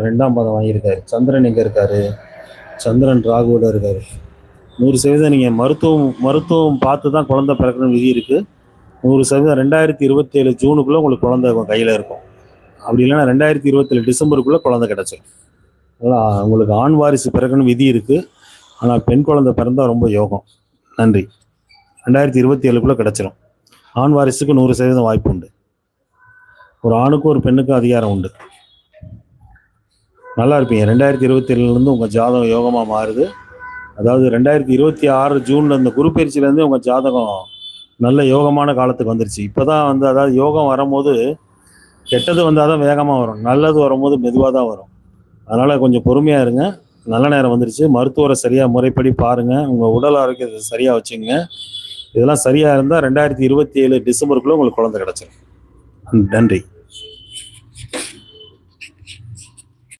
2ஆம் பாதம் வாங்கியிருக்காரு. சந்திரன் எங்கே இருக்காரு? சந்திரன் ராகுவோட இருக்காரு. 100% நீங்கள் மருத்துவம் பார்த்து தான் குழந்தை பிறக்கணும் விதி இருக்குது. 100% 2027 ஜூனுக்குள்ளே உங்களுக்கு குழந்தை கையில் இருக்கும். அப்படி இல்லைன்னா 2027 டிசம்பருக்குள்ளே குழந்தை கிடச்சிடும். அதனால் உங்களுக்கு ஆண் வாரிசு பிறக்கணும் விதி இருக்குது. ஆனால் பெண் குழந்தை பிறந்தால் ரொம்ப யோகம். நன்றி. 2027க்குள்ளே கிடச்சிரும். ஆண் வாரிசுக்கு 100% வாய்ப்பு உண்டு. ஒரு ஆணுக்கும் ஒரு பெண்ணுக்கும் அதிகாரம் உண்டு. நல்லா இருப்பீங்க. 2027லேருந்து உங்கள் ஜாதகம் யோகமாக மாறுது. அதாவது 2026 ஜூனில் இந்த குரு பயிற்சியிலேருந்து உங்கள் ஜாதகம் நல்ல யோகமான காலத்துக்கு வந்துருச்சு. இப்போ தான் அதாவது யோகம் வரும்போது கெட்டது வந்தால் தான் வேகமாக வரும், நல்லது வரும்போது மெதுவாக தான் வரும். அதனால் கொஞ்சம் பொறுமையாக இருங்க. நல்ல நேரம் வந்துருச்சு. மருத்துவரை சரியாக முறைப்படி பாருங்கள். உங்கள் உடல் ஆரோக்கியத்தை சரியாக வச்சுங்க. இதெல்லாம் சரியாக இருந்தால் 2027 டிசம்பருக்குள்ளே உங்களுக்கு குழந்தை கிடச்சிடும். நன்றி.